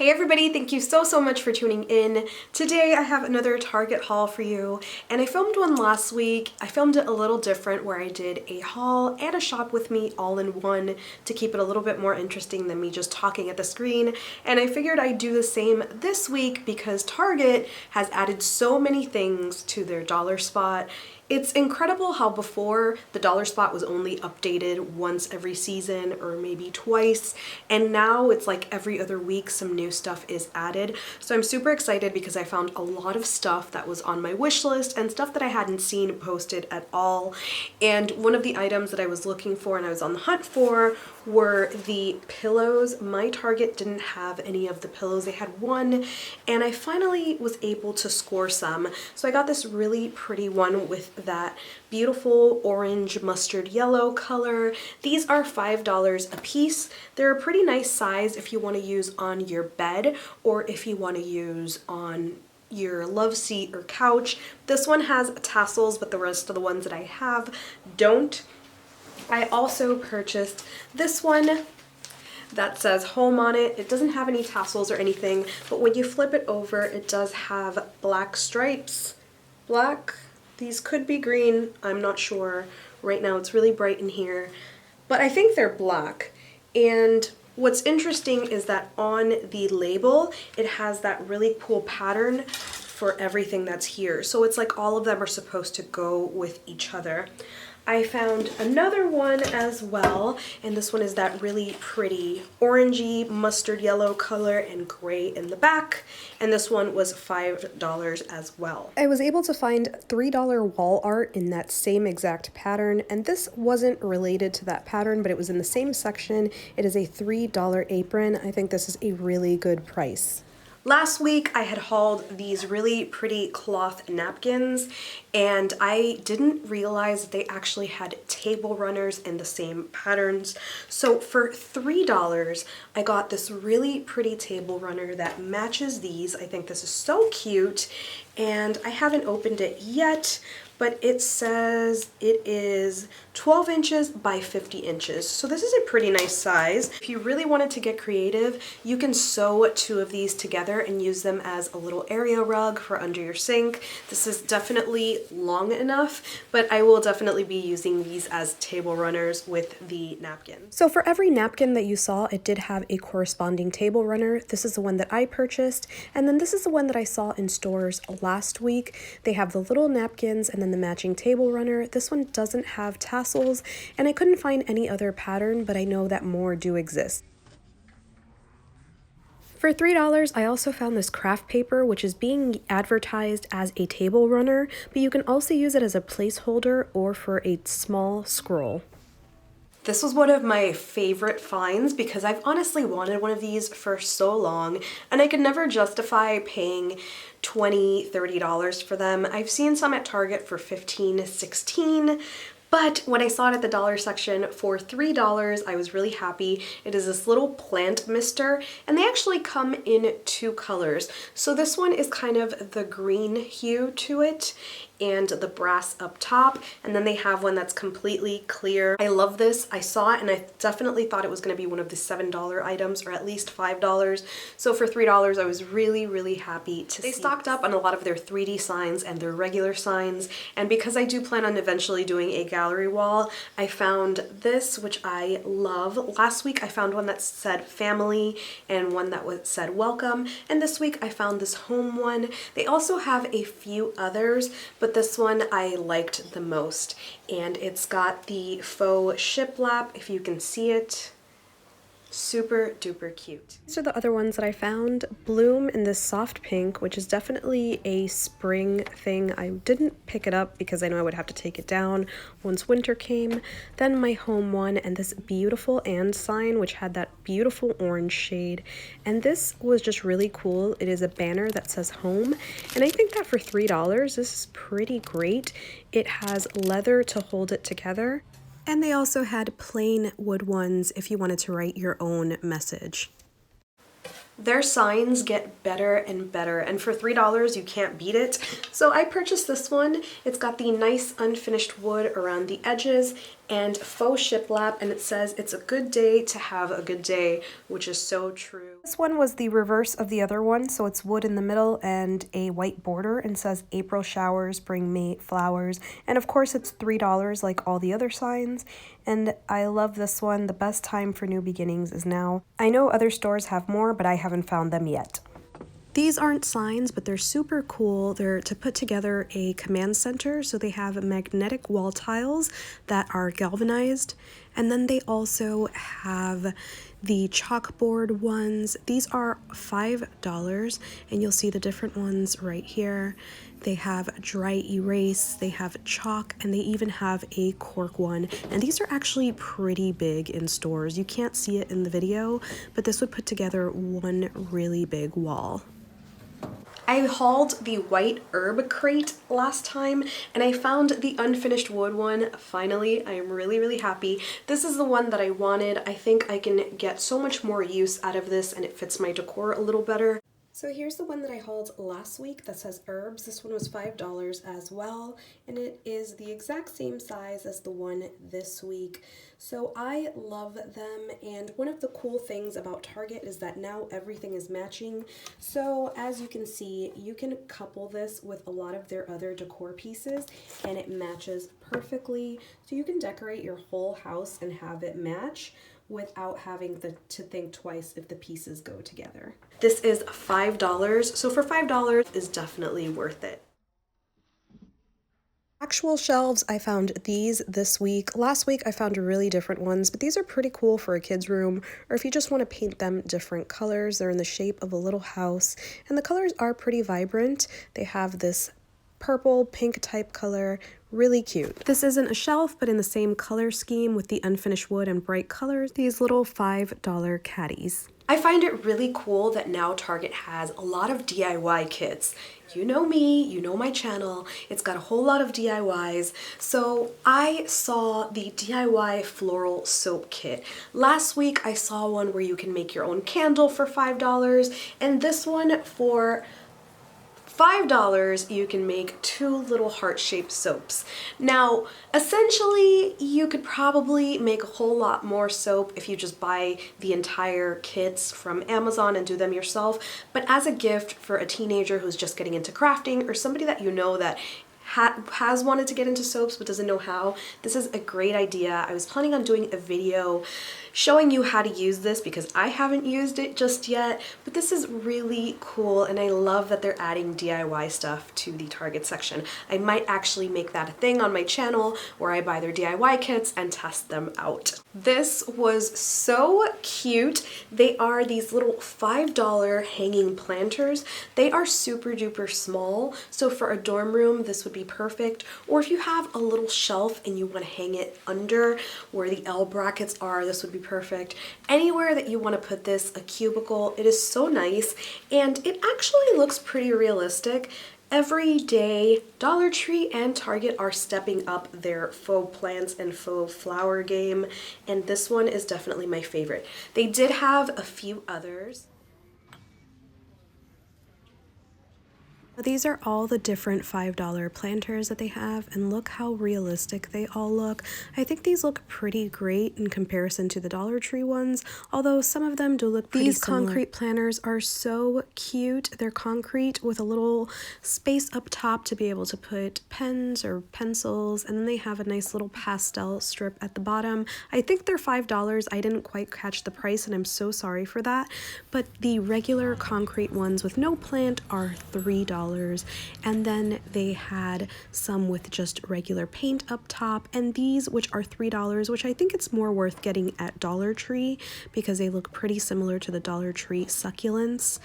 Hey everybody, thank you so much for tuning in. Today I have another Target haul for you, and I filmed one last week. I filmed it a little different where I did a haul and a shop with me all in one to keep it a little bit more interesting than me just talking at the screen. And I figured I'd do the same this week because Target has added so many things to their dollar spot. It's incredible how before the dollar spot was only updated once every season or maybe twice, and now it's like every other week some new stuff is added. So I'm super excited because I found a lot of stuff that was on my wish list and stuff that I hadn't seen posted at all. And one of the items that I was looking for and I was on the hunt for were the pillows. My Target didn't have any of the pillows. They had one, and I finally was able to score some. So I got this really pretty one with that beautiful orange mustard yellow color. These are $5 a piece. They're a pretty nice size if you want to use on your bed or if you want to use on your love seat or couch. This one has tassels, but the rest of the ones that I have don't. I also purchased this one that says home on it. It doesn't have any tassels or anything, but when you flip it over, it does have black stripes. Black? These could be green, I'm not sure. Right now it's really bright in here, but I think they're black. And what's interesting is that on the label, it has that really cool pattern for everything that's here. So it's like all of them are supposed to go with each other. I found another one as well, and this one is that really pretty orangey mustard yellow color and gray in the back, and this one was $5 as well. I was able to find $3 wall art in that same exact pattern, and this wasn't related to that pattern, but it was in the same section. It is a $3 apron. I think this is a really good price. Last week I had hauled these really pretty cloth napkins, and I didn't realize that they actually had table runners in the same patterns. So for $3 I got this really pretty table runner that matches these. I think this is so cute, and I haven't opened it yet, but it says it is 12 inches by 50 inches. So this is a pretty nice size. If you really wanted to get creative, you can sew two of these together and use them as a little area rug for under your sink. This is definitely long enough, but I will definitely be using these as table runners with the napkin. So for every napkin that you saw, it did have a corresponding table runner. This is the one that I purchased, and then this is the one that I saw in stores last week. They have the little napkins and then the matching table runner. This one doesn't have tassels, and I couldn't find any other pattern, but I know that more do exist. For $3, I also found this craft paper, which is being advertised as a table runner, but you can also use it as a placeholder or for a small scroll. This was one of my favorite finds because I've honestly wanted one of these for so long, and I could never justify paying $20, $30 for them. I've seen some at Target for $15, $16, but when I saw it at the dollar section for $3, I was really happy. It is this little plant mister, and they actually come in two colors. So this one is kind of the green hue to it and the brass up top, and then they have one that's completely clear. I love this. I saw it and I definitely thought it was going to be one of the $7 items, or at least $5. So for $3 I was really happy to see. They stocked up on a lot of their 3D signs and their regular signs, and because I do plan on eventually doing a gallery wall, I found this, which I love. Last week I found one that said family and one that said welcome, and this week I found this home one. They also have a few others, but this one I liked the most, and it's got the faux shiplap, if you can see it. Super duper cute. These are the other ones that I found. Bloom in this soft pink, which is definitely a spring thing. I didn't pick it up because I know I would have to take it down once winter came. Then my home one, and this beautiful and sign, which had that beautiful orange shade. And this was just really cool. It is a banner that says home, and I think that for $3, this is pretty great. It has leather to hold it together. And they also had plain wood ones if you wanted to write your own message. Their signs get better and better, and for $3 you can't beat it. So I purchased this one. It's got the nice unfinished wood around the edges, and faux shiplap, and it says it's a good day to have a good day, which is so true. This one was the reverse of the other one, so it's wood in the middle and a white border, and says April showers bring May flowers, and of course it's $3 like all the other signs. And I love this one. The best time for new beginnings is now. I know other stores have more, but I haven't found them yet. These aren't signs, but they're super cool. They're to put together a command center, so they have magnetic wall tiles that are galvanized, and then they also have the chalkboard ones. These are $5, and you'll see the different ones right here. They have dry erase, they have chalk, and they even have a cork one. And these are actually pretty big in stores. You can't see it in the video, but this would put together one really big wall. I hauled the white herb crate last time, and I found the unfinished wood one finally. I am really happy. This is the one that I wanted. I think I can get so much more use out of this, and it fits my decor a little better. So here's the one that I hauled last week that says herbs. This one was $5 as well, and it is the exact same size as the one this week. So I love them, and one of the cool things about Target is that now everything is matching. So as you can see, you can couple this with a lot of their other decor pieces, and it matches perfectly. So you can decorate your whole house and have it match without having to think twice if the pieces go together. This is $5, so for $5 is definitely worth it. Actual shelves, I found these this week. Last week I found really different ones, but these are pretty cool for a kid's room, or if you just want to paint them different colors. They're in the shape of a little house, and the colors are pretty vibrant. They have this purple, pink type color, really cute. This isn't a shelf, but in the same color scheme with the unfinished wood and bright colors, these little $5 caddies. I find it really cool that now Target has a lot of DIY kits. You know me, you know my channel, it's got a whole lot of DIYs. So I saw the DIY floral soap kit. Last week I saw one where you can make your own candle for $5, and this one for $5, you can make 2 little heart-shaped soaps. Now, essentially, you could probably make a whole lot more soap if you just buy the entire kits from Amazon and do them yourself, but as a gift for a teenager who's just getting into crafting, or somebody that you know that has wanted to get into soaps but doesn't know how, this is a great idea. I was planning on doing a video showing you how to use this because I haven't used it just yet, but this is really cool, and I love that they're adding DIY stuff to the Target section. I might actually make that a thing on my channel where I buy their DIY kits and test them out. This was so cute. They are these little $5 hanging planters. They are super duper small, so for a dorm room this would be perfect, or if you have a little shelf and you want to hang it under where the L brackets are, this would be perfect. Anywhere that you want to put this, a cubicle, it is so nice, and it actually looks pretty realistic. Every day, Dollar Tree and Target are stepping up their faux plants and faux flower game, and this one is definitely my favorite. They did have a few others. These are all the different $5 planters that they have, and look how realistic they all look. I think these look pretty great in comparison to the Dollar Tree ones, although some of them do look pretty similar. These concrete planters are so cute. They're concrete with a little space up top to be able to put pens or pencils, and then they have a nice little pastel strip at the bottom. I think they're $5. I didn't quite catch the price, and I'm so sorry for that, but the regular concrete ones with no plant are $3. And then they had some with just regular paint up top, and these, which are $3, which I think it's more worth getting at Dollar Tree because they look pretty similar to the Dollar Tree succulents.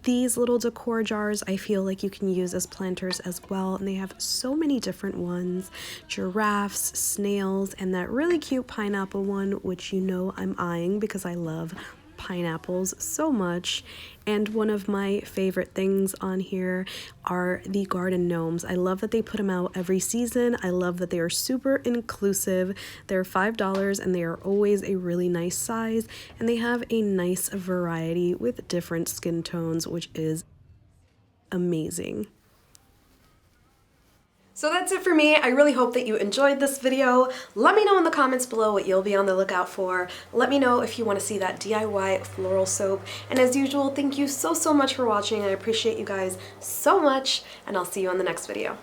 These little decor jars I feel like you can use as planters as well, and they have so many different ones. Giraffes, snails, and that really cute pineapple one, which you know I'm eyeing because I love pineapples so much. And one of my favorite things on here are the garden gnomes. I love that they put them out every season. I love that they are super inclusive. They're $5 and they are always a really nice size, and they have a nice variety with different skin tones, which is amazing. So that's it for me. I really hope that you enjoyed this video. Let me know in the comments below what you'll be on the lookout for. Let me know if you want to see that DIY floral soap. And as usual, thank you so much for watching. I appreciate you guys so much, and I'll see you on the next video.